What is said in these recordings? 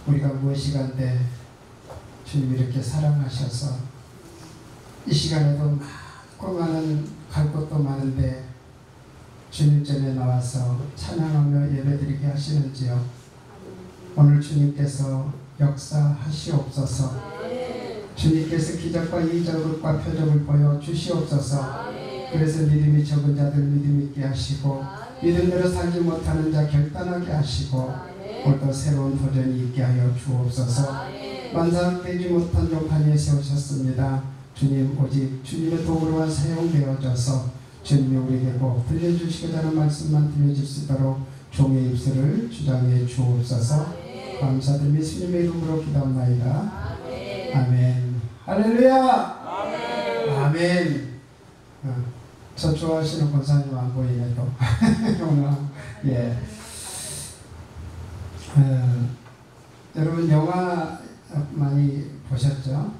우리가 무엇이간데 주님 이렇게 사랑하셔서 이 시간에도 많고 많은 갈 곳도 많은데 주님 전에 나와서 찬양하며 예배드리게 하시는지요. 오늘 주님께서 역사하시옵소서. 주님께서 기적과 이적과 표적을 보여주시옵소서. 그래서 믿음이 적은 자들 믿음 있게 하시고 믿음대로 살지 못하는 자 결단하게 하시고 오늘도 새로운 도전이 있게 하여 주옵소서. 만사되지 못한 종판에 세우셨습니다. 주님 오직 주님의 도구로만 사용되어져서 주님이 우리에게 꼭 들려주시고자 하는 말씀만 들려줄 수 있도록 종의 입술을 주장해 주옵소서. 감사드리며 예수님의 이름으로 기도합나이다. 아멘. 할렐루야. 아멘. 저 좋아하시는 권사님 안 보이네 또. 예. 여러분 영화 많이 보셨죠?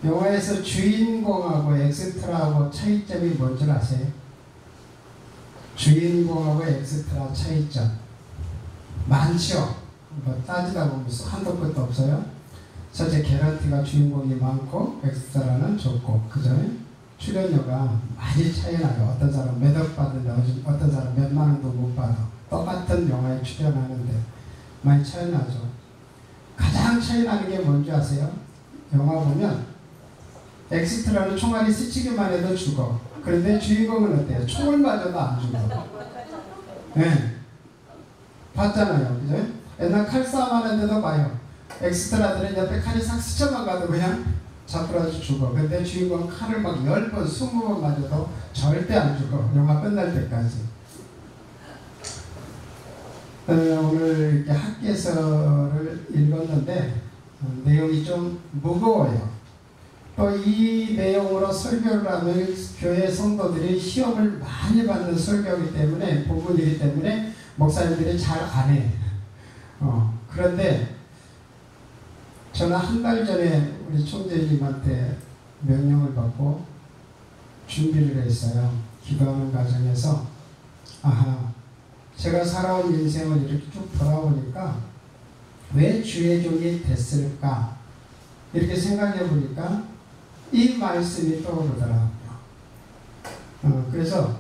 영화에서 주인공하고 엑스트라하고 차이점이 뭔 줄 아세요? 주인공하고 엑스트라 차이점 많죠? 뭐 따지다 보면 한도 끝도 없어요. 첫째 개런티가 주인공이 많고 엑스트라는 적고, 그죠? 출연료가 많이 차이 나요. 어떤 사람 몇억 받는데 어떤 사람 몇만 원도 못 받아. 똑같은 영화에 출연하는데 많이 차이 나죠. 가장 차이 나는 게 뭔지 아세요? 영화 보면 엑스트라는 총알이 스치기만 해도 죽어. 그런데 주인공은 어때요? 총을 맞아도 안 죽어. 네. 봤잖아요. 그죠? 옛날 칼싸움 하는데도 봐요. 엑스트라들은 옆에 칼이 싹 스쳐만 가도 그냥 잡으라도 죽어. 근데 주인공은 칼을 막 10번, 20번 맞아도 절대 안 죽어. 영화 끝날 때까지. 오늘 이렇게 학계서를 읽었는데 내용이 좀 무거워요. 또 이 내용으로 설교를 하면 교회 성도들이 시험을 많이 받는 설교이기 때문에, 부분이기 때문에 목사님들이 잘 안 해. 그런데 저는 한 달 전에 우리 총재님한테 명령을 받고 준비를 했어요. 기도하는 과정에서 제가 살아온 인생을 이렇게 쭉 돌아보니까 왜 주의 종이 됐을까? 이렇게 생각해 보니까 이 말씀이 떠오르더라고요. 그래서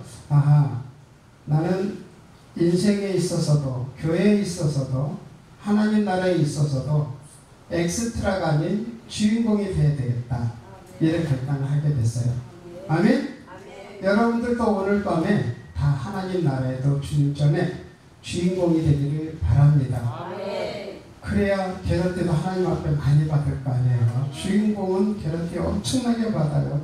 나는 인생에 있어서도 교회에 있어서도 하나님 나라에 있어서도 엑스트라가 아닌 주인공이 되어야 되겠다. 이런 결단을 하게 됐어요. 아멘? 여러분들도 오늘 밤에 다 하나님 나라에도 주님 전에 주인공이 되기를 바랍니다. 그래야 개런티도 하나님 앞에 많이 받을 거 아니에요. 주인공은 개런티 엄청나게 받아요.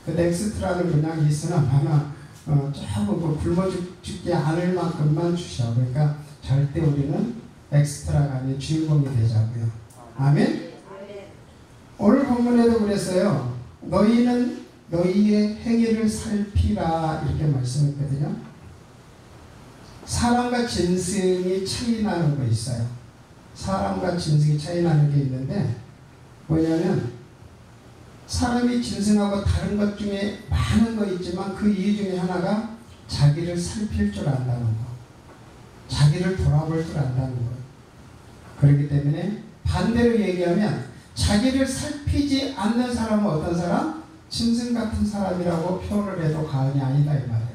근데 엑스트라는 그냥 있으나 마나 조금 굶어 죽지 않을 만큼만 주셔. 그러니까 절대 우리는 엑스트라가 아닌 주인공이 되자고요. 아멘? 오늘 본문에도 그랬어요. 너희는 너희의 행위를 살피라, 이렇게 말씀했거든요. 사람과 짐승이 차이 나는 거 있어요. 사람과 짐승이 차이 나는 게 있는데 뭐냐면 사람이 짐승하고 다른 것 중에 많은 거 있지만 그 이유 중에 하나가 자기를 살필 줄 안다는 거, 자기를 돌아볼 줄 안다는 거예요. 그렇기 때문에 반대로 얘기하면 자기를 살피지 않는 사람은 어떤 사람? 짐승 같은 사람이라고 표현을 해도 과언이 아니다 이 말이에요.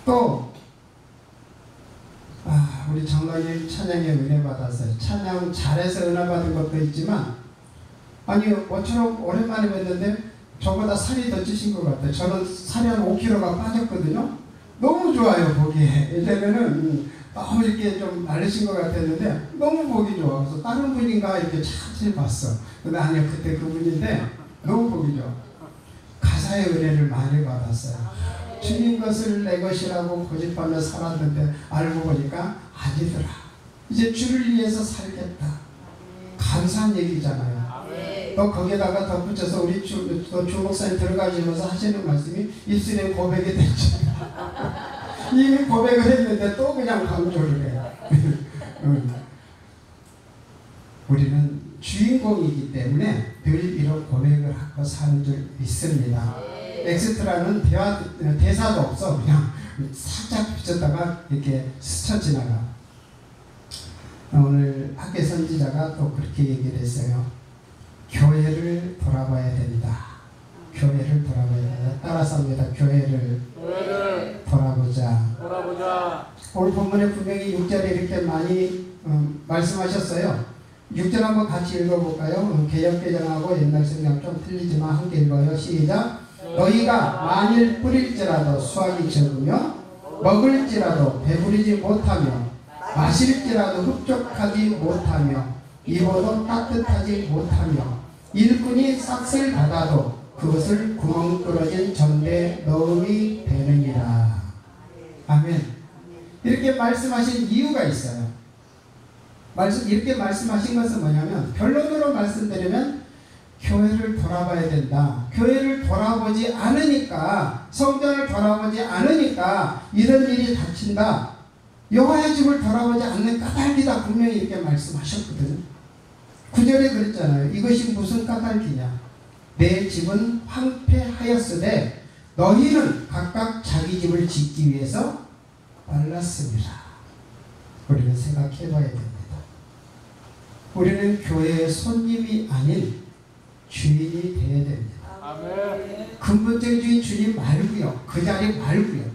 또 우리 장로님 찬양에 은혜 받았어요. 찬양 잘해서 은혜 받은 것도 있지만 어처럼 오랜만에 뵀는데 저보다 살이 더 찌신 것 같아요. 저는 살이 한 5kg가 빠졌거든요. 너무 좋아요 보기에. 이제는 너무 이렇게 좀 마르신 것 같았는데 너무 보기 좋아. 그래서 다른 분인가 이렇게 차분히 봤어. 근데 아니요, 그때 그분인데 너무 보기 좋아. 가사의 은혜를 많이 받았어요. 주님 것을 내 것이라고 고집하며 살았는데 알고 보니까 아니더라. 이제 주를 위해서 살겠다. 감사한 얘기잖아요. 또 거기에다가 덧붙여서 우리 주 목사님 들어가시면서 하시는 말씀이 입술에 고백이 되죠. 이미 고백을 했는데 또 그냥 강조를 해요. 우리는 주인공이기 때문에 늘 이런 고백을 하고 사는 줄 믿습니다. 엑스트라는 대사도 없어. 그냥 살짝 비쳤다가 이렇게 스쳐 지나가. 오늘 학계 선지자가 또 그렇게 얘기를 했어요. 교회를 돌아봐야 된다. 교회를 돌아봐야 된다. 따라서 합니다. 교회를 돌아보자. 오늘 본문에 분명히 6절에 이렇게 많이 말씀하셨어요. 6절 한번 같이 읽어볼까요? 개역개정하고 옛날 성경 좀 틀리지만 함께 읽어요. 시작. 너희가 만일 뿌릴지라도 수확이 적으며 먹을지라도 배부르지 못하며 마실지라도 흡족하지 못하며 입어도 따뜻하지 못하며 일꾼이 싹을 받아도 그것을 구멍 뚫어진 전대에 넣음이 되느니라. 아멘. 이렇게 말씀하신 이유가 있어요. 이렇게 말씀하신 것은 뭐냐면, 결론으로 말씀드리면 교회를 돌아봐야 된다. 교회를 돌아보지 않으니까, 성전을 돌아보지 않으니까 이런 일이 닥친다. 여호와의 집을 돌아보지 않는 까닭이다. 분명히 이렇게 말씀하셨거든요. 9절에 그랬잖아요. 이것이 무슨 까닭이냐. 내 집은 황폐하였으되 너희는 각각 자기 집을 짓기 위해서 빨랐습니다. 우리는 생각해 봐야 됩니다. 우리는 교회의 손님이 아닌 주인이 되어야 됩니다. 아멘. 근본적인 주인 주님 말고요. 그 자리 말고요.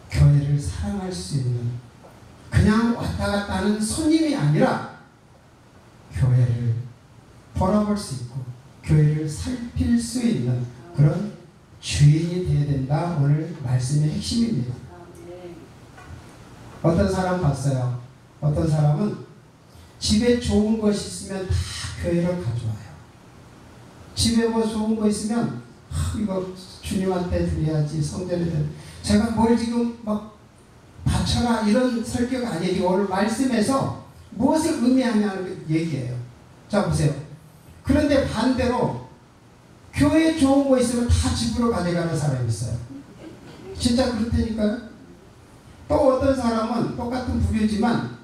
교회를 사랑할 수 있는, 그냥 왔다 갔다 하는 손님이 아니라 교회를 돌아볼 수 있고 교회를 살필 수 있는 그런 주인이 되어야 된다. 오늘 말씀의 핵심입니다. 어떤 사람 봤어요. 어떤 사람은 집에 좋은 것이 있으면 다 교회를 가져와요. 집에 뭐 좋은 거 있으면 이거 주님한테 드려야지, 성전에 드려. 제가 뭘 지금 막 바쳐라 이런 설교가 아니에요. 오늘 말씀에서 무엇을 의미하냐는 얘기예요. 자 보세요. 그런데 반대로 교회에 좋은 거 있으면 다 집으로 가져가는 사람이 있어요. 진짜 그렇다니까요. 또 어떤 사람은 똑같은 부류지만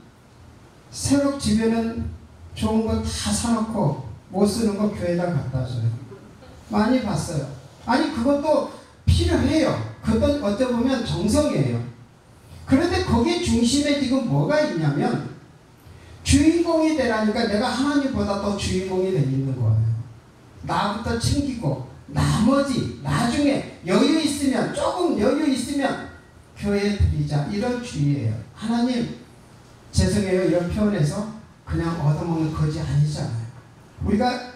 새로 집에는 좋은 거 다 사놓고 못 쓰는 거 교회에다 갖다 줘요. 많이 봤어요. 아니 그것도 필요해요. 그것도 어떻게 보면 정성이에요. 그런데 거기에 중심에 지금 뭐가 있냐면 주인공이 되라니까 내가 하나님보다 더 주인공이 돼 있는 거예요. 나부터 챙기고 나머지 나중에 여유 있으면, 조금 여유 있으면 교회에 드리자, 이런 주의예요. 하나님 죄송해요 이런 표현에서 그냥 얻어먹는 거지 아니잖아요. 우리가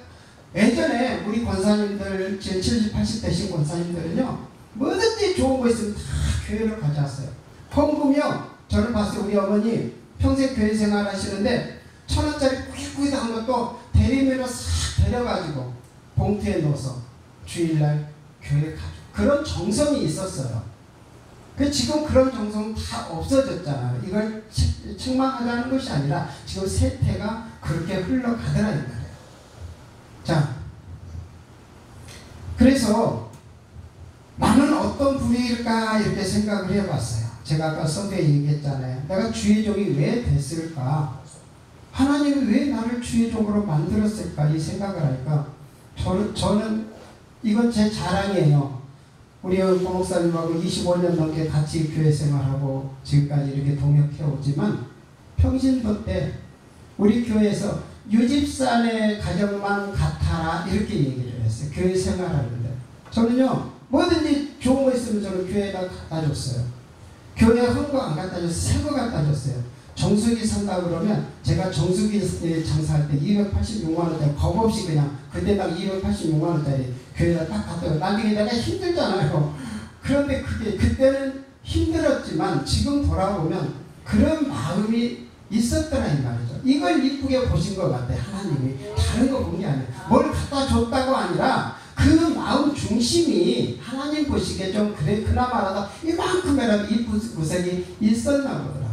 예전에 우리 권사님들 지금 70, 80대신 권사님들은요 뭐든지 좋은 거 있으면 다 교회를 가져왔어요. 헌금이요, 저는 봤어요. 우리 어머니 평생 교회 생활 하시는데 1,000원짜리 꾸깃꾸깃한 것도 대리면으로 싹 데려가지고 봉투에 넣어서 주일날 교회 가죠. 그런 정성이 있었어요. 지금 그런 정성 다 없어졌잖아요. 이걸 책망하자는 것이 아니라 지금 세태가 그렇게 흘러가더라 이 말이에요. 자, 그래서 나는 어떤 부류일까 이렇게 생각을 해봤어요. 제가 아까 성경에 얘기했잖아요. 내가 주의 종이 왜 됐을까? 하나님이 왜 나를 주의 종으로 만들었을까? 이 생각을 하니까 저는 이건 제 자랑이에요. 우리 고목사님하고 25년 넘게 같이 교회 생활하고 지금까지 이렇게 동역해 오지만 평신도 때 우리 교회에서 유집산의 가정만 같아라 이렇게 얘기를 했어요. 교회 생활하는데 저는요 뭐든지 좋은 거 있으면 저는 교회에다 갖다 줬어요. 교회 헌거 안 갖다 줬어요. 새 거 갖다 줬어요. 정수기 산다 그러면 제가 정수기 장사할 때 286만원짜리 겁 없이 그냥 그때당 286만원짜리 교회에다 딱 갖다 줘. 나중에 내가 힘들잖아요. 그런데 그때는 힘들었지만 지금 돌아보면 그런 마음이 있었더라 이 말이죠. 이걸 이쁘게 보신 것 같아요. 하나님이 다른 거 본 게 아니에요. 뭘 갖다 줬다고 아니라 그 마음 중심이 하나님 보시기에 좀 그나마라도 이만큼이라도 이쁜 구석이 있었나 보더라고요.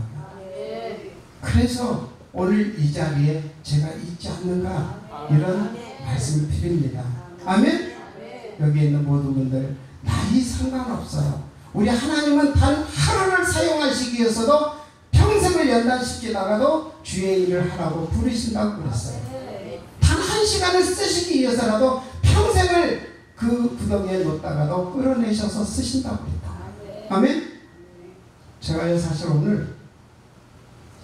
그래서 오늘 이 자리에 제가 있지 않는가 이런 말씀을 드립니다. 아멘? 여기 있는 모든 분들 나이 상관없어요. 우리 하나님은 단 하루를 사용하시기 위해서도 평생을 연단시키다가도 주의 일을 하라고 부르신다고 그랬어요. 단 한 시간을 쓰시기 위해서라도 평생을 그 구덩이에 놓다가도 끌어내셔서 쓰신다고 그랬다. 아멘? 제가 사실 오늘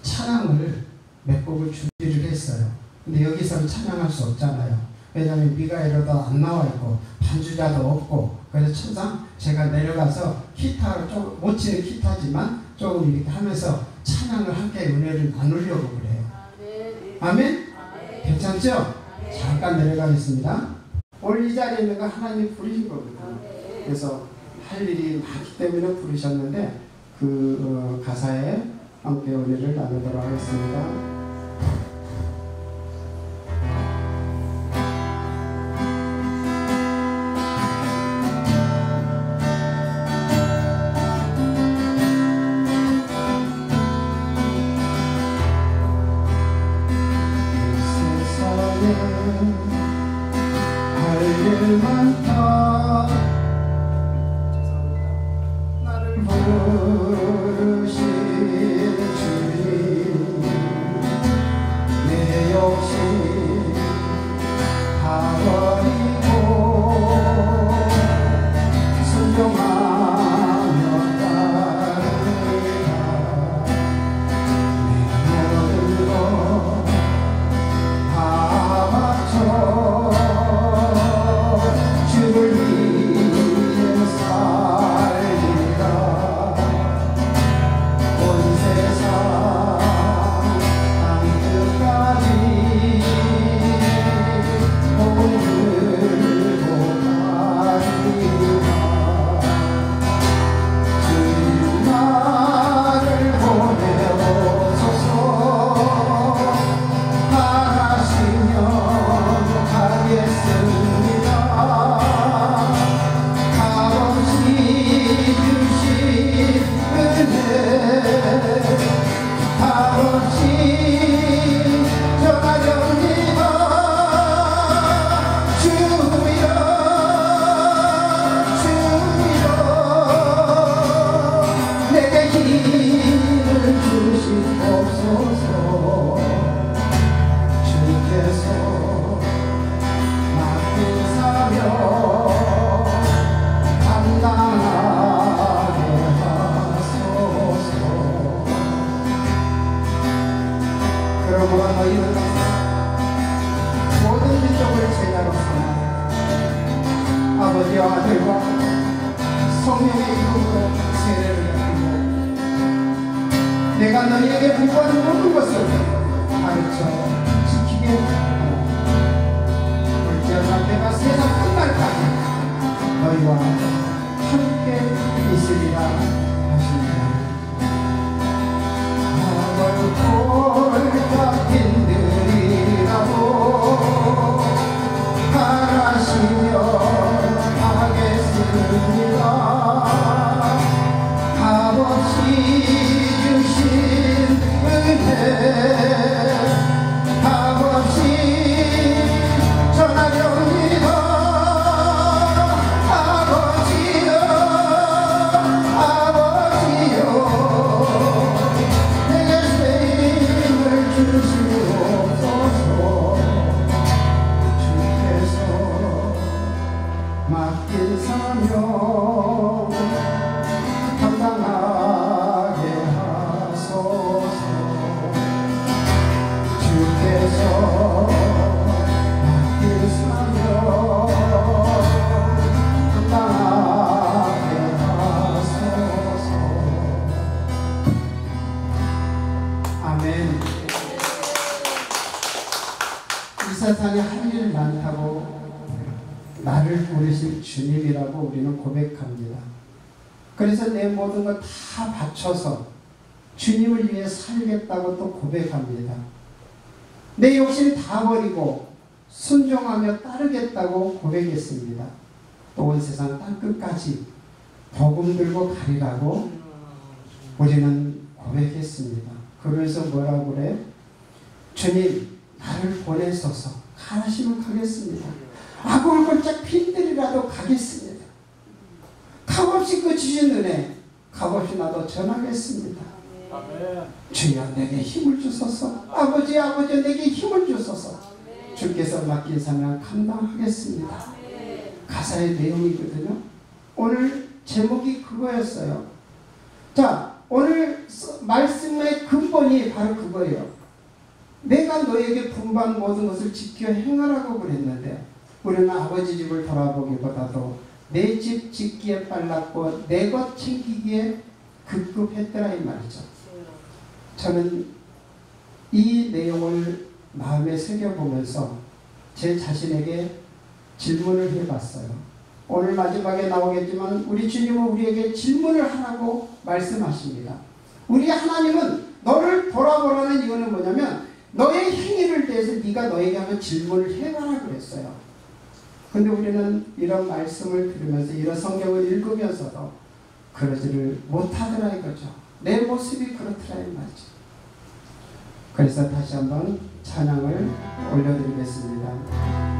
찬양을 몇 곡을 준비를 했어요. 근데 여기서는 찬양할 수 없잖아요. 왜냐하면 미가엘로도 안 나와 있고 반주자도 없고, 그래서 천상 제가 내려가서 기타로 조금 못 치는 기타지만 조금 이렇게 하면서 찬양을 함께 은혜를 나누려고 그래요. 아멘? 괜찮죠? 잠깐 내려가겠습니다. 오늘 이 자리에 있는 거 하나님이 부르신 거거든요. 그래서 할 일이 많기 때문에 부르셨는데 그 가사에 함께 은혜를 나누도록 하겠습니다. 내가 너희에게 부과하는 모든 것을 가르쳐 지키게 하라. 올지어다 내가 세상 끝날까지 너희와 함께 있으리라 하십니다. 돌 잡힌들이라고 바라시며 하겠습니다. 값없이 주신 은혜 값없이 전하렵니다. 아버지여 아버지여 내게 새 힘을 주시옵소서. 주께서 맡긴 사명 감당하게 하소서. 주께서 맡긴 사명 감당하게 하소서. 아멘. 이 세상에 할 일 많다고 나를 부르신 주님이라고 우리는 고백합니다. 그래서 내 모든 걸 다 바쳐서 주님을 위해 살겠다고 또 고백합니다. 내 욕심 다 버리고 순종하며 따르겠다고 고백했습니다. 또 온 세상 땅끝까지 복음 들고 가리라고 우리는 고백했습니다. 그러면서 뭐라고 그래? 주님 나를 보내소서. 가라시면 가겠습니다. 아골골짝 핀들이라도 가겠습니다. 값없이 그 주신 은혜 값없이 나도 전하겠습니다. 주여 내게 힘을 주소서. 아버지 내게 힘을 주소서. 주께서 맡긴 사명 감당하겠습니다. 가사의 내용이거든요. 오늘 제목이 그거였어요. 자, 오늘 말씀의 근본이 바로 그거예요. 내가 너에게 분반 모든 것을 지켜 행하라고 그랬는데 우리는 아버지 집을 돌아보기보다도 내 집 짓기에 빨랐고 내 것 챙기기에 급급했더라 이 말이죠. 저는 이 내용을 마음에 새겨보면서 제 자신에게 질문을 해봤어요. 오늘 마지막에 나오겠지만 우리 주님은 우리에게 질문을 하라고 말씀하십니다. 우리 하나님은 너를 돌아보라는 이유는 뭐냐면 너의 행위를 대해서 네가 너에게 한번 질문을 해봐라 그랬어요. 근데 우리는 이런 말씀을 들으면서 이런 성경을 읽으면서도 그러지를 못하더라 이거죠. 내 모습이 그렇더라 이 말이죠. 그래서 다시 한번 찬양을 올려드리겠습니다.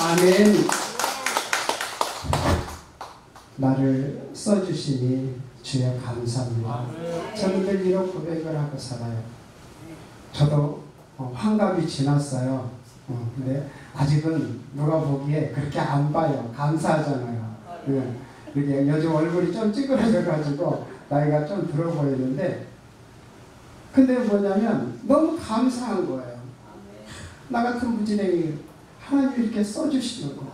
아멘. 나를 써주시니 주여 감사합니다. 저는 늘 이런 고백을 하고 살아요. 저도 환갑이 지났어요. 근데 아직은 누가 보기에 그렇게 안 봐요. 감사하잖아요. 이렇게 요즘 얼굴이 좀 찌그러져가지고 나이가 좀 들어 보이는데, 근데 뭐냐면 너무 감사한 거예요. 나 같은 무진행이 하나님 이렇게 써주시는 거.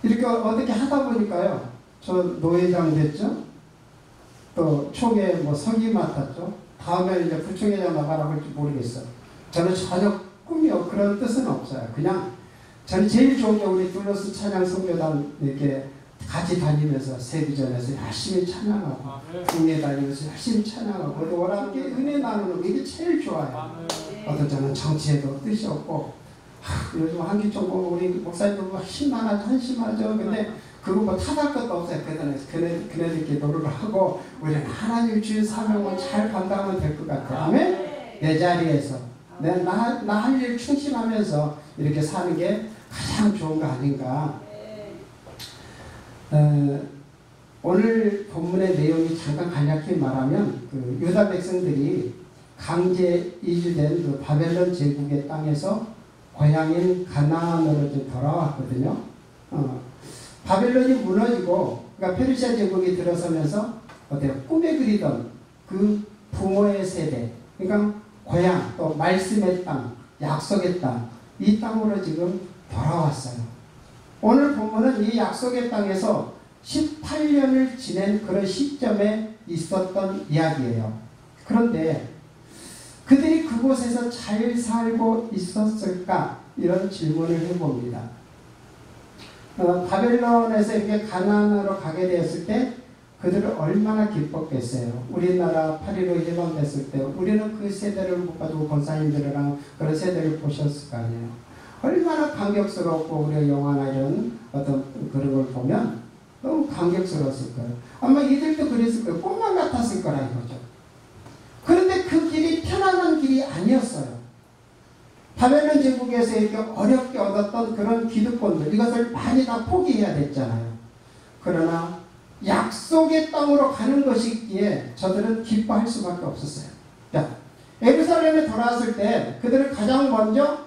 이렇게 어떻게 하다 보니까요. 저 노회장 됐죠. 또 총회 뭐 서기 맡았죠. 다음에 이제 부총회장 나가라고 할지 모르겠어. 저는 전혀 꿈이요 그런 뜻은 없어요. 그냥 저는 제일 좋은 게 우리 둘러스 찬양 선교단 이렇게 같이 다니면서 세비전에서 열심히 찬양하고 국내 다니면서 열심히 찬양하고 또 원하는 게 은혜 나누는 게 이게 제일 좋아요. 어떤 저는 정치에도 뜻이 없고 요즘 한기총 우리 목사님도 힘많아 한심하죠. 근데 그거 뭐 탓할 것도 없어요. 그네들께 노력을 하고 우리는 하나님 주신 사명을 잘 감당하면 될 것 같아요. 아멘? 내 자리에서 나 할 일 충실하면서 이렇게 사는 게 가장 좋은 거 아닌가. 오늘 본문의 내용이 잠깐 간략히 말하면 그 유다 백성들이 강제 이주된 그 바벨론 제국의 땅에서 고향인 가나안으로 돌아왔거든요. 바벨론이 무너지고 그러니까 페르시아 제국이 들어서면서 어때요? 꿈에 그리던 그 부모의 세대, 그러니까 고향 또 말씀의 땅, 약속의 땅, 이 땅으로 지금 돌아왔어요. 오늘 본문은 이 약속의 땅에서 18년을 지낸 그런 시점에 있었던 이야기예요. 그런데 그들이 그곳에서 잘 살고 있었을까? 이런 질문을 해봅니다. 바벨론에서 이렇게 가나안으로 가게 되었을 때 그들은 얼마나 기뻤겠어요. 우리나라 8.15 해방됐을 때 우리는 그 세대를 못 가지고 권사님들이랑 그런 세대를 보셨을 거 아니에요. 얼마나 감격스럽고 우리가 영화나 이런 어떤 그런 걸 보면 너무 감격스러웠을 거예요. 아마 이들도 그랬을 거예요. 꿈만 같았을 거라 이거죠. 그런데 그 길이 편안한 길이 아니었어요. 바벨론 제국에서 이렇게 어렵게 얻었던 그런 기득권들 이것을 많이 다 포기해야 됐잖아요. 그러나 약속의 땅으로 가는 것이기에 저들은 기뻐할 수밖에 없었어요. 자, 예루살렘에 돌아왔을 때 그들은 가장 먼저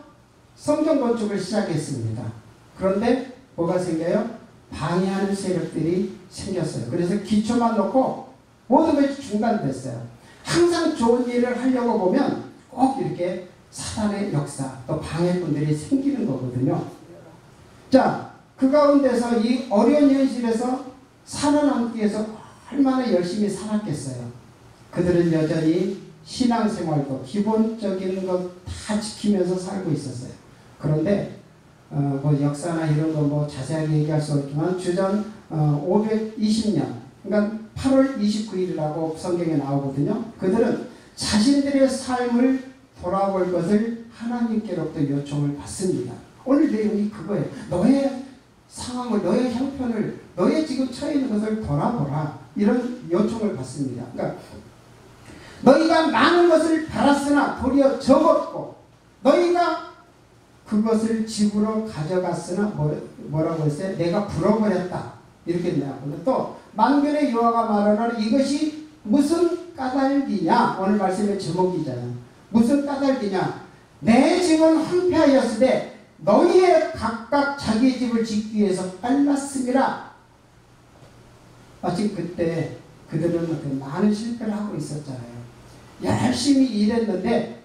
성전 건축을 시작했습니다. 그런데 뭐가 생겨요? 방해하는 세력들이 생겼어요. 그래서 기초만 놓고 모든 것이 중단됐어요. 항상 좋은 일을 하려고 보면 꼭 이렇게 사단의 역사 또 방해꾼들이 생기는 거거든요. 자, 그 가운데서 이 어려운 현실에서 살아남기 위해서 얼마나 열심히 살았겠어요. 그들은 여전히 신앙생활도 기본적인 것 다 지키면서 살고 있었어요. 그런데 뭐 역사나 이런 거 뭐 자세하게 얘기할 수 없지만 주전 520년 그러니까 8월 29일이라고 성경에 나오거든요. 그들은 자신들의 삶을 돌아볼 것을 하나님께로부터 요청을 받습니다. 오늘 내용이 그거예요. 너의 상황을, 너의 형편을, 너의 지금 처해 있는 것을 돌아보라. 이런 요청을 받습니다. 그러니까 너희가 많은 것을 바랐으나 도리어 적었고 너희가 그것을 집으로 가져갔으나 뭐라고 했어요? 내가 불어버렸다. 이렇게 나오거든요. 또 만군의 여호와가 말하노라 이것이 무슨 까닭이냐? 오늘 말씀의 제목이잖아요. 무슨 까닭이냐? 내 집은 황폐하였으되 너희의 각각 자기의 집을 짓기 위해서 빨랐음이라. 마침 그때 그들은 많은 실패를 하고 있었잖아요. 열심히 일했는데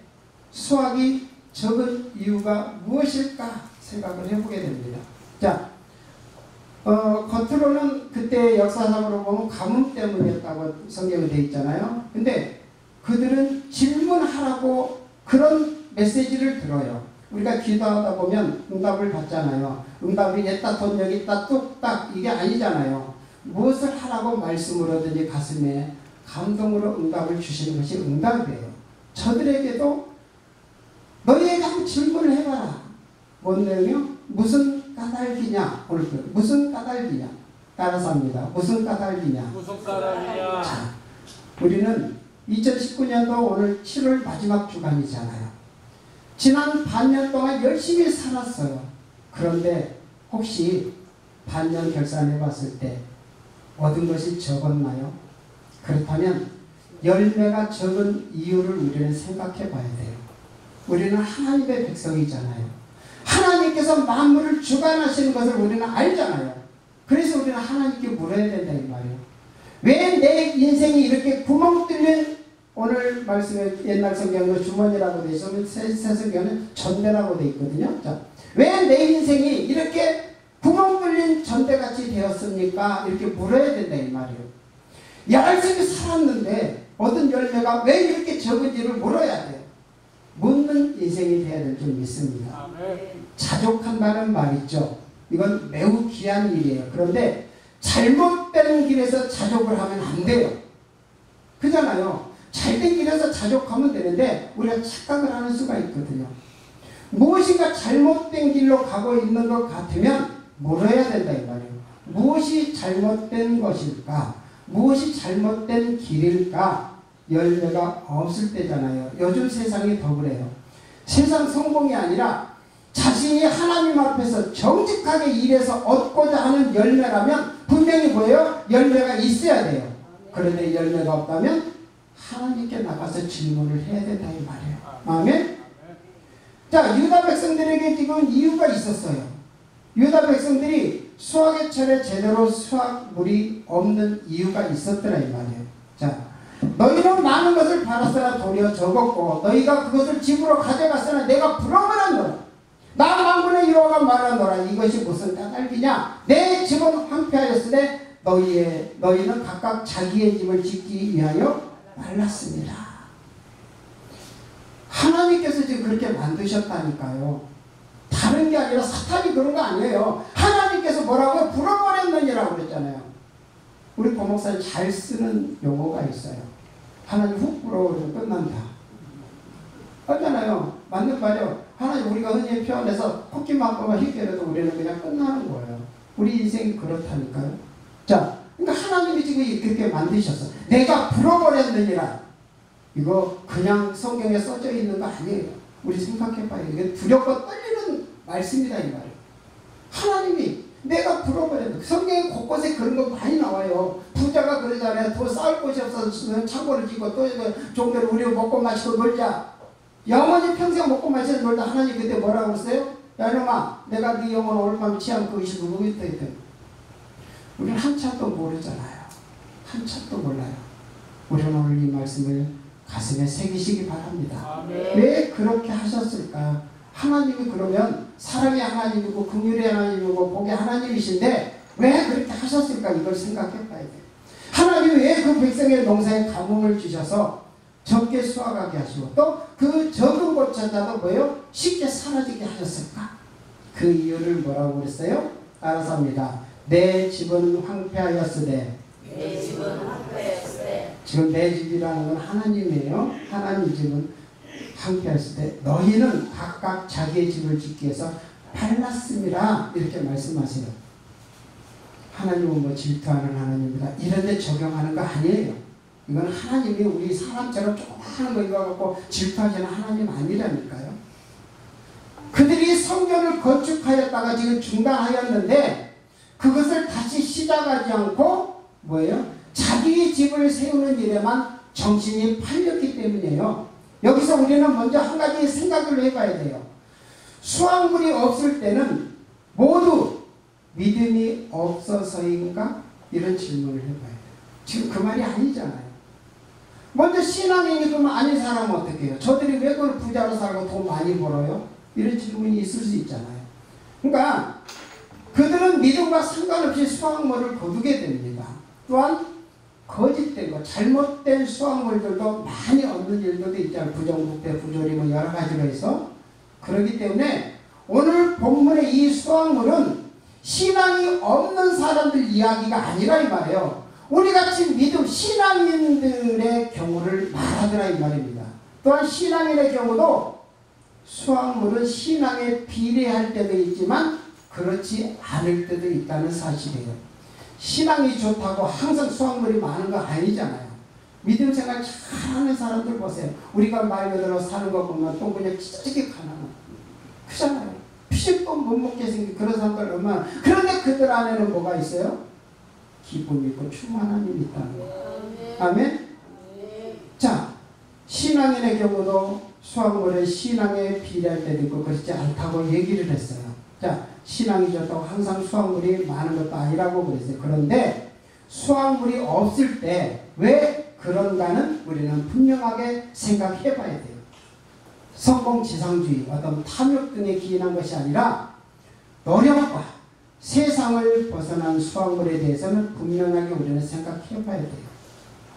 수확이 적은 이유가 무엇일까 생각을 해보게 됩니다. 자, 겉으로는 그때 역사상으로 보면 가뭄 때문이었다고 성경에 되어 있잖아요. 근데 그들은 질문하라고 그런 메시지를 들어요. 우리가 기도하다 보면 응답을 받잖아요. 응답이 여기다 돈 여기다 뚝딱 이게 아니잖아요. 무엇을 하라고 말씀을 하든지 가슴에 감동으로 응답을 주시는 것이 응답이에요. 저들에게도 너희에게 한번 질문을 해봐라. 뭔 내용이요? 무슨 까닭이냐? 오늘 무슨 까닭이냐? 따라서 합니다. 무슨 까닭이냐? 무슨 까닭이냐? 자, 우리는 2019년도 오늘 7월 마지막 주간이잖아요. 지난 반년 동안 열심히 살았어요. 그런데 혹시 반년 결산해 봤을 때 얻은 것이 적었나요? 그렇다면 열매가 적은 이유를 우리는 생각해 봐야 돼요. 우리는 하나님의 백성이잖아요. 하나님께서 만물을 주관하시는 것을 우리는 알잖아요. 그래서 우리는 하나님께 물어야 된다 이 말이에요. 왜 내 인생이 이렇게 구멍 뚫린 오늘 말씀에 옛날 성경은 주머니라고 되어 있으면 새 성경은 전대라고 되어 있거든요. 자, 왜 내 인생이 이렇게 구멍 뚫린 전대같이 되었습니까? 이렇게 물어야 된다 이 말이에요. 열심히 살았는데 얻은 열매가 왜 이렇게 적은지를 물어야 돼요. 묻는 인생이 돼야 될 줄 믿습니다. 자족한다는 말 있죠. 이건 매우 귀한 일이에요. 그런데 잘못된 길에서 자족을 하면 안 돼요. 그잖아요. 잘된 길에서 자족하면 되는데 우리가 착각을 하는 수가 있거든요. 무엇인가 잘못된 길로 가고 있는 것 같으면 물어야 된다 이 말이에요. 무엇이 잘못된 것일까? 무엇이 잘못된 길일까? 열매가 없을 때잖아요. 요즘 세상이 더 그래요. 세상 성공이 아니라 자신이 하나님 앞에서 정직하게 일해서 얻고자 하는 열매라면 분명히 뭐예요? 열매가 있어야 돼요. 그런데 열매가 없다면 하나님께 나가서 질문을 해야 된다 이 말이에요. 아멘? 자, 유다 백성들에게 지금 이유가 있었어요. 유다 백성들이 수확의 철에 제대로 수확물이 없는 이유가 있었더라 이 말이에요. 자, 너희는 많은 것을 팔았으나 도리어 적었고 너희가 그것을 집으로 가져갔으나 내가 부러워하노라. 나 만군의 여호와가 말하노라. 이것이 무슨 까닭이냐? 내 집은 황폐하였으되 너희는 각각 자기의 집을 짓기 위하여 말랐습니다. 하나님께서 지금 그렇게 만드셨다니까요. 다른 게 아니라 사탄이 그런 거 아니에요. 하나님께서 뭐라고요? 불어버렸느니라고 그랬잖아요. 우리 고목사님 잘 쓰는 용어가 있어요. 하나님 훅 불어버리면 끝난다. 맞잖아요. 맞는 말이요. 하나님 우리가 흔히 표현해서 코끼만 한번만 휘겨려도 우리는 그냥 끝나는 거예요. 우리 인생이 그렇다니까요. 자, 그러니까 하나님이 지금 그렇게 만드셨어. 내가 불어버렸느니라. 이거 그냥 성경에 써져 있는 거 아니에요. 우리 생각해봐요. 이게 두렵고 떨리는 말씀이다 이 말이에요. 하나님이 내가 불어버렸는데 성경에 곳곳에 그런 거 많이 나와요. 부자가 그러잖아요. 더 쌓을 곳이 없어서 창고를 짓고 또 종대로 우리 먹고 마시고 놀자. 영원히 평생 먹고 마시고 놀다 하나님 그때 뭐라고 그랬어요? 야 이놈아 내가 네 영혼을 얼마나 취한 그것이 누구겠다 했더니 우리는 한참도 모르잖아요. 한참도 몰라요. 우리는 오늘 이 말씀을 가슴에 새기시기 바랍니다. 왜 그렇게 하셨을까? 하나님이 그러면 사랑의 하나님이고 긍휼의 하나님이고 복의 하나님이신데 왜 그렇게 하셨을까? 이걸 생각해 봐야 돼요. 하나님이 왜 그 백성의 농사에 가뭄을 주셔서 적게 수확하게 하시고 또 그 적은 것조차도 뭐예요? 쉽게 사라지게 하셨을까? 그 이유를 뭐라고 그랬어요? 알아서 합니다. 내 집은 황폐하였으되 내 집은 황폐하였으되 지금 내 집이라는 건 하나님이에요. 하나님 집은 황폐하였으되 너희는 각각 자기의 집을 짓기 위해서 팔랐습니다. 이렇게 말씀하세요. 하나님은 뭐 질투하는 하나님입니다. 이런데 적용하는 거 아니에요. 이건 하나님이 우리 사람처럼 조그마한 거 이거 갖고 질투하시는 하나님 아니라니까요. 그들이 성전을 건축하였다가 지금 중단하였는데 그것을 다시 시작하지 않고 뭐예요? 자기 집을 세우는 일에만 정신이 팔렸기 때문이에요. 여기서 우리는 먼저 한 가지 생각을 해봐야 돼요. 수확물이 없을 때는 모두 믿음이 없어서인가? 이런 질문을 해봐야 돼요. 지금 그 말이 아니잖아요. 먼저 신앙인이 그러면 아닌 사람은 어떻게 해요? 저들이 왜 그걸 부자로 살고 돈 많이 벌어요? 이런 질문이 있을 수 있잖아요. 그러니까 그들은 믿음과 상관없이 수확물을 거두게 됩니다. 또한 거짓된 것, 잘못된 수확물들도 많이 얻는 일들도 있잖아요. 부정부패, 부조리 여러 가지로 해서. 그렇기 때문에 오늘 본문의 이 수확물은 신앙이 없는 사람들 이야기가 아니라 이 말이에요. 우리같이 믿음 신앙인들의 경우를 말하더라 이 말입니다. 또한 신앙인의 경우도 수확물은 신앙에 비례할 때도 있지만 그렇지 않을 때도 있다는 사실이에요. 신앙이 좋다고 항상 수확물이 많은 거 아니잖아요. 믿음 생활 잘하는 사람들 보세요. 우리가 말 그대로 사는 거 보면 또 그냥 찌찌게 가난한 크잖아요. 피식도 못 먹게 생긴 그런 사람들 얼마나. 그런데 그들 안에는 뭐가 있어요? 기쁨이 있고 충만함이 있다는 거예요. 아멘? 자, 신앙인의 경우도 수확물은 신앙에 비례할 때도 있고 그렇지 않다고 얘기를 했어요. 자, 신앙이 좋다고 항상 수확물이 많은 것도 아니라고 그랬어요. 그런데 수확물이 없을 때 왜 그런가는 우리는 분명하게 생각해 봐야 돼요. 성공지상주의, 어떤 탐욕 등에 기인한 것이 아니라 노력과 세상을 벗어난 수확물에 대해서는 분명하게 우리는 생각해 봐야 돼요.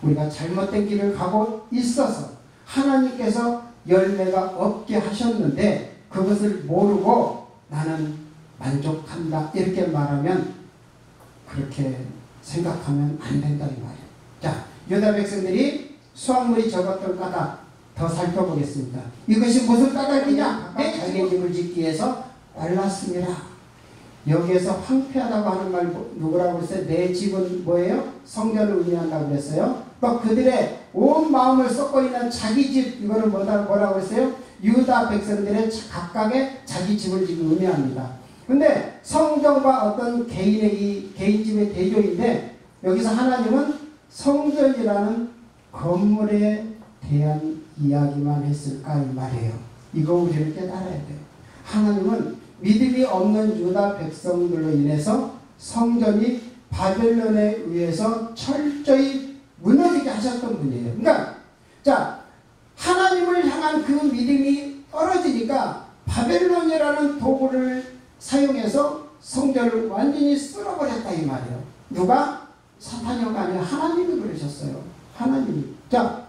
우리가 잘못된 길을 가고 있어서 하나님께서 열매가 없게 하셨는데 그것을 모르고 나는 만족한다 이렇게 말하면 그렇게 생각하면 안 된다 이 말이에요. 자, 유다 백성들이 수확물이 적었던 까닭 더 살펴보겠습니다. 이것이 무슨 까닭이냐? 자기의 집을 짓기 위해서 말랐습니다. 여기에서 황폐하다고 하는 말 누구라고 했어요? 내 집은 뭐예요? 성전을 의미한다고 그랬어요. 또 그들의 온 마음을 쏟고 있는 자기 집, 이거는 뭐라고 했어요? 유다 백성들의 각각의 자기 집을 지금 의미합니다. 근데 성전과 어떤 개인 집의 대조인데 여기서 하나님은 성전이라는 건물에 대한 이야기만 했을까 이 말이에요. 이거 우리는 깨달아야 돼요. 하나님은 믿음이 없는 유다 백성들로 인해서 성전이 바벨론에 의해서 철저히 무너지게 하셨던 분이에요. 그러니까 자, 하나님을 향한 그 믿음이 떨어지니까 바벨론이라는 도구를 사용해서 성전을 완전히 쓸어버렸다 이 말이에요. 누가? 사탄이가 아니라 하나님이 그러셨어요. 하나님이. 자,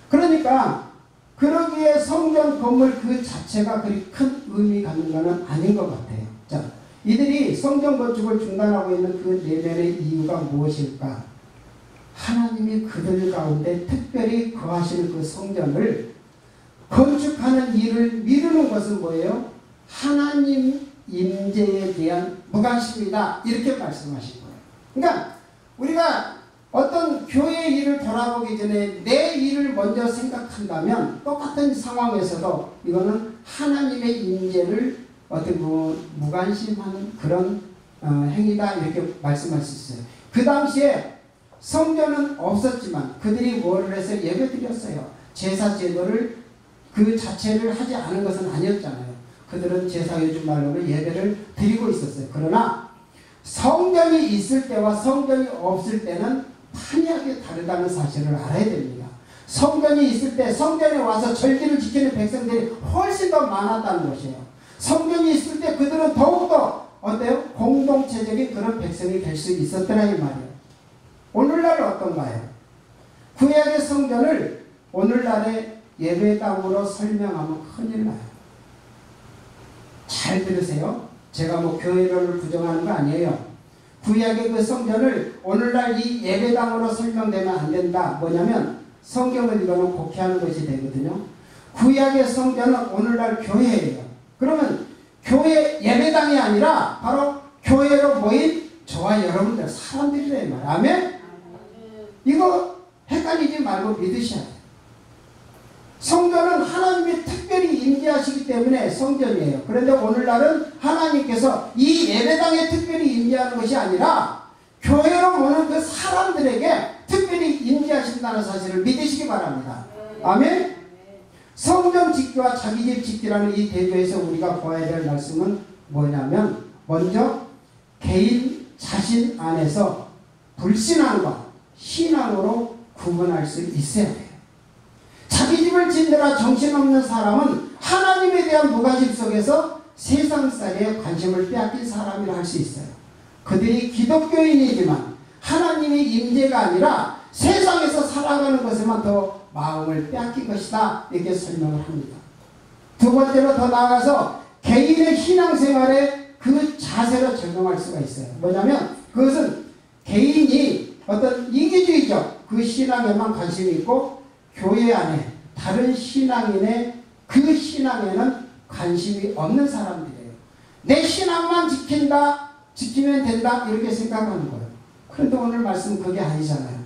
그러니까 그러기에 성전 건물 그 자체가 그리 큰 의미 갖는 것은 아닌 것 같아요. 자, 이들이 성전 건축을 중단하고 있는 그 내면의 이유가 무엇일까? 하나님이 그들 가운데 특별히 거하시는 그 성전을 건축하는 일을 미루는 것은 뭐예요? 하나님 임재에 대한 무관심이다. 이렇게 말씀하신 거예요. 그러니까 우리가 어떤 교회 일을 돌아보기 전에 내 일을 먼저 생각한다면 똑같은 상황에서도 이거는 하나님의 임재를 어떻게 무관심하는 그런 행위다 이렇게 말씀할 수 있어요. 그 당시에 성전은 없었지만 그들이 뭐를 해서 예배 드렸어요. 제사 제도를 그 자체를 하지 않은 것은 아니었잖아요. 그들은 제사 요즘 말로는 예배를 드리고 있었어요. 그러나 성전이 있을 때와 성전이 없을 때는 판이하게 다르다는 사실을 알아야 됩니다. 성전이 있을 때 성전에 와서 절기를 지키는 백성들이 훨씬 더 많았다는 것이에요. 성전이 있을 때 그들은 더욱더 어때요? 공동체적인 그런 백성이 될 수 있었더라 이 말이에요. 오늘날은 어떤가요? 구약의 성전을 오늘날의 예배당으로 설명하면 큰일 나요. 잘 들으세요. 제가 뭐 교회를 부정하는 거 아니에요. 구약의 그 성전을 오늘날 이 예배당으로 설명되면 안 된다. 뭐냐면 성경을 이거는 곡해하는 것이 되거든요. 구약의 성전은 오늘날 교회예요. 그러면 교회 예배당이 아니라 바로 교회로 모인 저와 여러분들 사람들이래 말이에요. 아멘? 이거 헷갈리지 말고 믿으셔야 돼요. 성전은 하나님이 특별히 임재하시기 때문에 성전이에요. 그런데 오늘날은 하나님께서 이 예배당에 특별히 임재하는 것이 아니라 교회로 오는 그 사람들에게 특별히 임재하신다는 사실을 믿으시기 바랍니다. 아멘? 성전 짓기와 자기 집 짓기라는 이 대조에서 우리가 보아야 될 말씀은 뭐냐면 먼저 개인 자신 안에서 불신앙과 신앙으로 구분할 수 있어야 돼요. 자기 집을 짓느라 정신없는 사람은 하나님에 대한 무관심 속에서 세상살이에 관심을 빼앗긴 사람이라 할 수 있어요. 그들이 기독교인이지만 하나님의 임재가 아니라 세상에서 살아가는 것에만 더 마음을 빼앗긴 것이다. 이렇게 설명을 합니다. 두 번째로 더 나아가서 개인의 신앙생활에 그 자세로 적용할 수가 있어요. 뭐냐면 그것은 개인이 어떤 이기주의적 그 신앙에만 관심이 있고 교회 안에 다른 신앙인의 그 신앙에는 관심이 없는 사람들이에요. 내 신앙만 지키면 된다 이렇게 생각하는 거예요. 그런데 오늘 말씀은 그게 아니잖아요.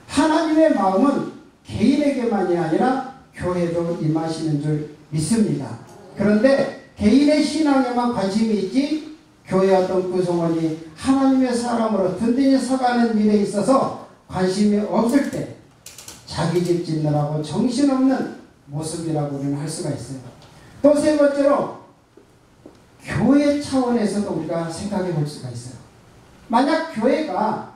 하나님의 마음은 개인에게만이 아니라 교회도 임하시는 줄 믿습니다. 그런데 개인의 신앙에만 관심이 있지 교회 어떤 구성원이 하나님의 사람으로 든든히 서가는 일에 있어서 관심이 없을 때 자기 집 짓느라고 정신없는 모습이라고 우리는 할 수가 있어요. 또 세 번째로 교회 차원에서도 우리가 생각해 볼 수가 있어요. 만약 교회가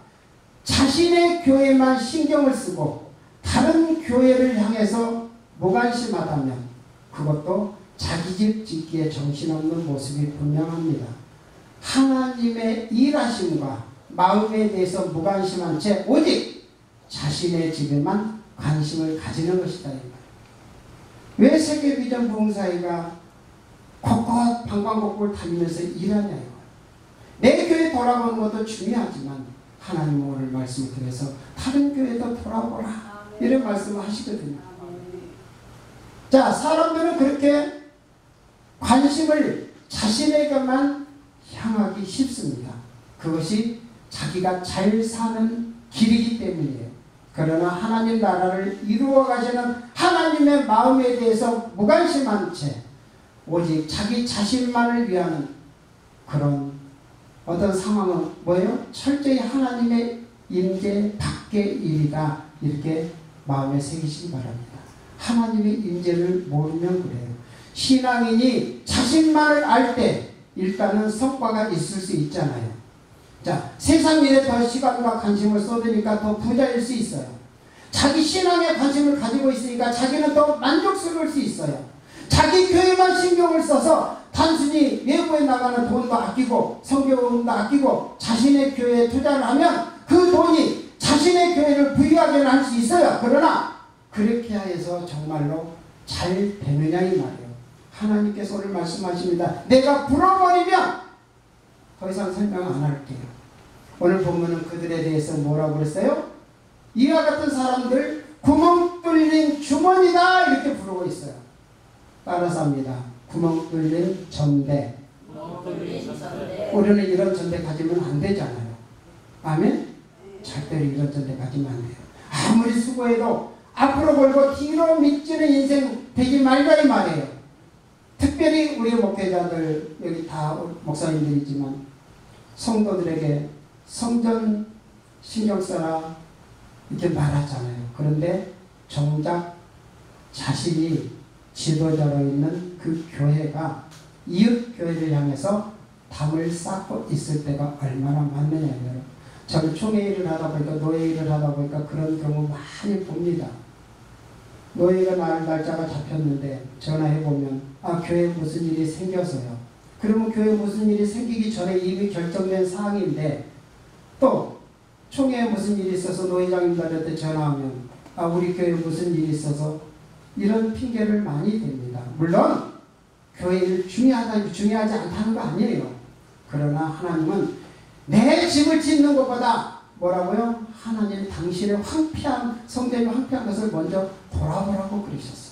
자신의 교회만 신경을 쓰고 다른 교회를 향해서 무관심하다면 그것도 자기 집 짓기에 정신없는 모습이 분명합니다. 하나님의 일하심과 마음에 대해서 무관심한 채 오직 자신의 집에만 관심을 가지는 것이다. 왜 세계비전 봉사회가 곳곳 방방곡곡을 다니면서 일하냐요. 내 교회 돌아보는 것도 중요하지만 하나님 오늘 말씀을 통해서 다른 교회도 돌아보라 이런 말씀을 하시거든요. 자, 사람들은 그렇게 관심을 자신에게만 향하기 쉽습니다. 그것이 자기가 잘 사는 길이기 때문이에요. 그러나 하나님 나라를 이루어 가시는 하나님의 마음에 대해서 무관심한 채 오직 자기 자신만을 위하는 그런 어떤 상황은 뭐예요? 철저히 하나님의 임재 밖의 일이다. 이렇게 마음에 새기시기 바랍니다. 하나님의 임재를 모르면 그래요. 신앙인이 자신만을 알 때 일단은 성과가 있을 수 있잖아요. 자, 세상 일에 더 시간과 관심을 쏟으니까 더 부자일 수 있어요. 자기 신앙에 관심을 가지고 있으니까 자기는 더 만족스러울 수 있어요. 자기 교회만 신경을 써서 단순히 외부에 나가는 돈도 아끼고 성경도 아끼고 자신의 교회에 투자를 하면 그 돈이 자신의 교회를 부유하게 할 수 있어요. 그러나 그렇게 해서 정말로 잘 되느냐 이 말이에요. 하나님께서 오늘 말씀하십니다. 내가 불어버리면 더 이상 설명 안 할게요. 오늘 본문은 그들에 대해서 뭐라고 그랬어요? 이와 같은 사람들 구멍 뚫린 주머니다 이렇게 부르고 있어요. 따라서 합니다. 구멍 뚫린 전대. 우리는 이런 전대 가지면 안 되잖아요. 아멘? 절대로 이런 전대 가지면 안 돼요. 아무리 수고해도 앞으로 벌고 뒤로 미치는 인생 되지 말자 이 말이에요. 특별히 우리 목회자들 여기 다 목사님들이지만 성도들에게 성전 신경 써라 이렇게 말하잖아요. 그런데 정작 자신이 지도자로 있는 그 교회가 이웃 교회를 향해서 담을 쌓고 있을 때가 얼마나 많느냐고요. 저는 총회 일을 하다 보니까 노예 일을 하다 보니까 그런 경우 많이 봅니다. 노예가 날짜가 잡혔는데 전화해보면 교회에 무슨 일이 생겨서요. 그러면 교회에 무슨 일이 생기기 전에 이미 결정된 사항인데 또 총회에 무슨 일이 있어서 노회장님들한테 전화하면 우리 교회에 무슨 일이 있어서 이런 핑계를 많이 댑니다. 물론 교회 일 중요하지 않다는 거 아니에요. 그러나 하나님은 내 집을 짓는 것보다 뭐라고요? 하나님 당신의 황폐한 성전이 황폐한 것을 먼저 돌아보라고 그러셨어요.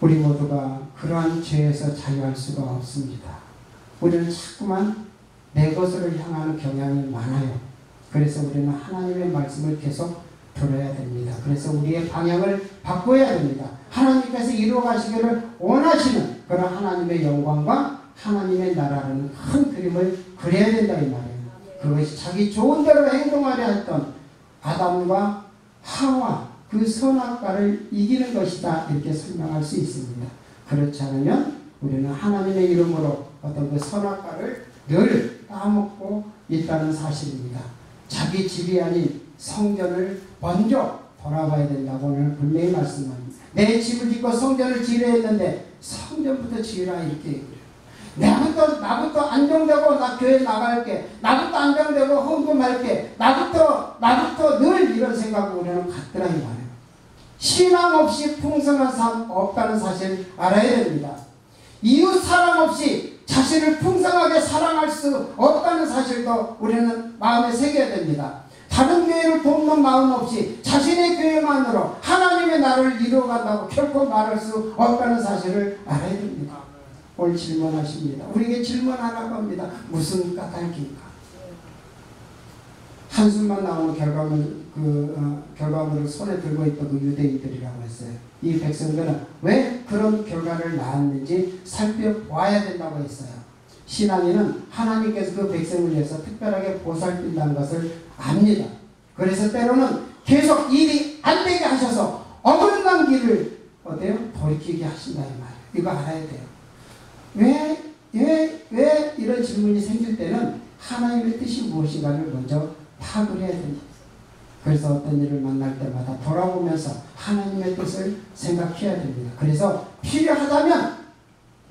우리 모두가 그러한 죄에서 자유할 수가 없습니다. 우리는 자꾸만 내 것으로 향하는 경향이 많아요. 그래서 우리는 하나님의 말씀을 계속 들어야 됩니다. 그래서 우리의 방향을 바꿔야 됩니다. 하나님께서 이루어 가시기를 원하시는 그런 하나님의 영광과 하나님의 나라라는 큰 그림을 그려야 된다 이 말이에요. 그것이 자기 좋은 대로 행동하려 했던 아담과 하와 그 선악과를 이기는 것이다 이렇게 설명할 수 있습니다. 그렇지 않으면 우리는 하나님의 이름으로 어떤 그 선악과를 늘 따먹고 있다는 사실입니다. 자기 집이 아닌 성전을 먼저 돌아봐야 된다고 오늘 분명히 말씀합니다. 내 집을 짓고 성전을 지으려 했는데 성전부터 지으라 이렇게 얘기해요. 나부터 안정되고 나 교회 나갈게. 나부터 안정되고 헌금할게. 나부터 늘 이런 생각을 우리는 갖더라 이 말이에요. 신앙 없이 풍성한 삶 없다는 사실 알아야 됩니다. 이웃 사랑 없이 자신을 풍성하게 사랑할 수 없다는 사실도 우리는 마음에 새겨야 됩니다. 다른 교회를 돕는 마음 없이 자신의 교회만으로 하나님의 나라를 이루어간다고 결코 말할 수 없다는 사실을 알아야 됩니다. 오늘 질문하십니다. 우리에게 질문하라고 합니다. 무슨 까닭입니까? 한숨만 나오는 결과물을 손에 들고 있던 그 유대인들이라고 했어요. 이 백성들은 왜 그런 결과를 낳았는지 살펴보아야 된다고 했어요. 신앙인은 하나님께서 그 백성을 위해서 특별하게 보살핀다는 것을 압니다. 그래서 때로는 계속 일이 안 되게 하셔서 어긋난 길을 돌이키게 하신다 이 말이에요. 이거 알아야 돼요. 왜 이런 질문이 생길 때는 하나님의 뜻이 무엇인가를 먼저 파악을 해야 됩니다. 그래서 어떤 일을 만날 때마다 돌아보면서 하나님의 뜻을 생각해야 됩니다. 그래서 필요하다면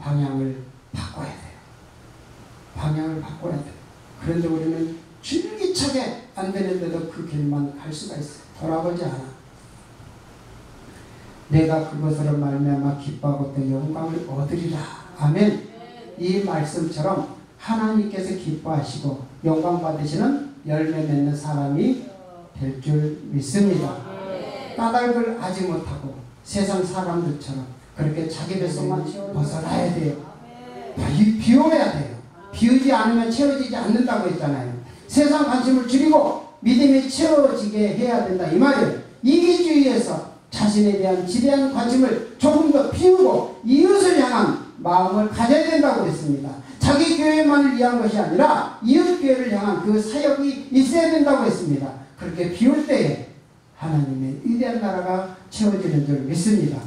방향을 바꿔야 돼요. 방향을 바꿔야 돼요. 그런데 우리는 줄기차게 안 되는데도 그 길만 갈 수가 있어요. 돌아보지 않아. 내가 그것으로 말미암아 기뻐하고 또 영광을 얻으리라. 아멘. 이 말씀처럼 하나님께서 기뻐하시고 영광 받으시는 열매 맺는 사람이 될 줄 믿습니다. 까닭을 아지 못하고 세상 사람들처럼 그렇게 자기 뱃속만 벗어나야 돼요. 비워야 돼요. 비우지 않으면 채워지지 않는다고 했잖아요. 세상 관심을 줄이고 믿음이 채워지게 해야 된다 이 말이에요. 이기주의에서 자신에 대한 지대한 관심을 조금 더 비우고 이웃을 향한 마음을 가져야 된다고 했습니다. 자기 교회만을 위한 것이 아니라 이웃 교회를 향한 그 사역이 있어야 된다고 했습니다. 그렇게 비울 때에 하나님의 위대한 나라가 채워지는 줄 믿습니다.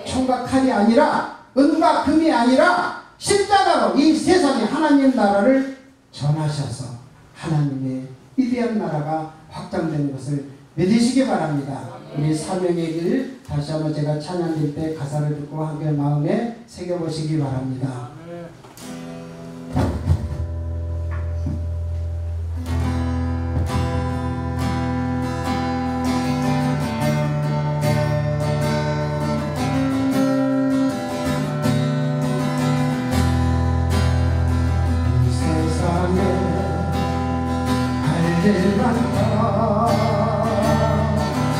총과 칼이 아니라 은과 금이 아니라 십자가로 이 세상에 하나님 나라를 전하셔서 하나님의 위대한 나라가 확장되는 것을 믿으시기 바랍니다. 우리 사명의 길 다시 한번 제가 찬양될 때 가사를 듣고 함께 마음에 새겨보시기 바랍니다. 이 세상에 할 일 많다.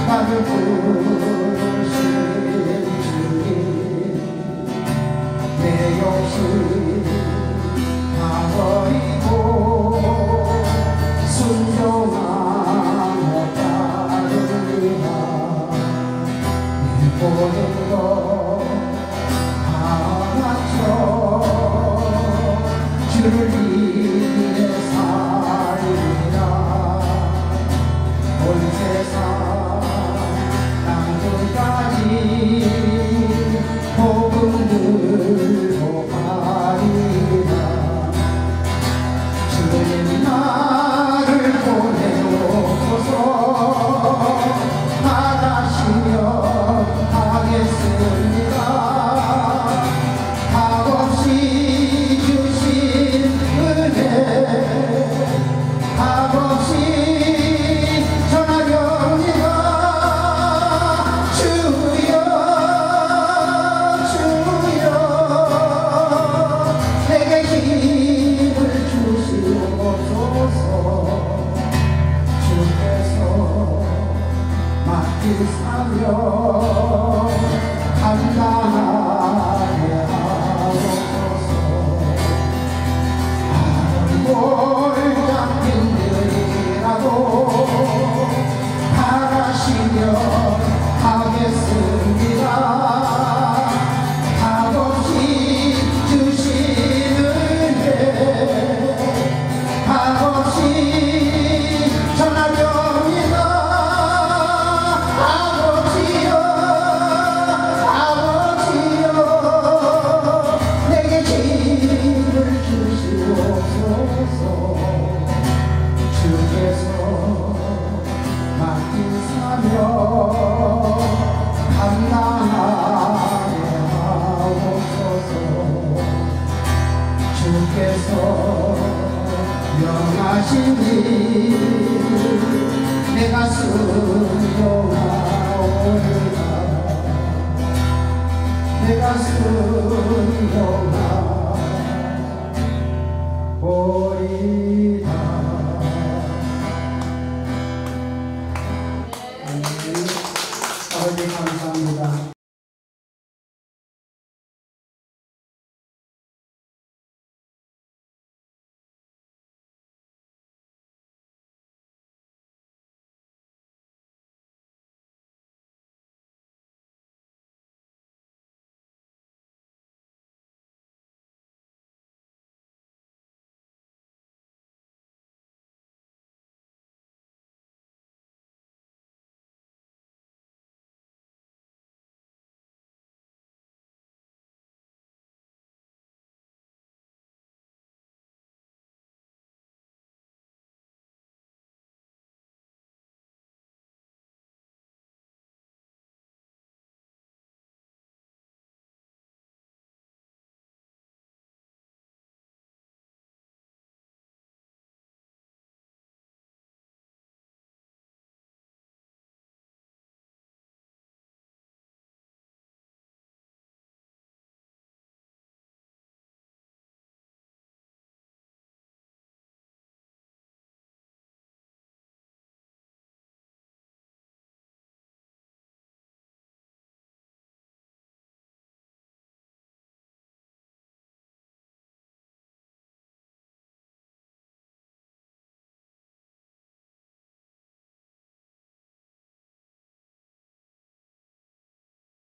나를 부르신 주님 내 욕심 다 버리고 순종하며 따르리라. 내 모든 것 다 바쳐 주를 위해 살리라. 온 세상 땅끝까지 복음 들고 가리라. 주님 나를 보내옵소서. 바라시며 가겠습니다. 값없이 주신 은혜 값없이 사며 감당하게 하옵소서. 아무리 잡힌 들이라도 바라시며 하겠습니다. 값없이 주시는 은혜 값없이 전하렵니다. 영하신 일 내가 순종하오리라. 내가 순종하오리라.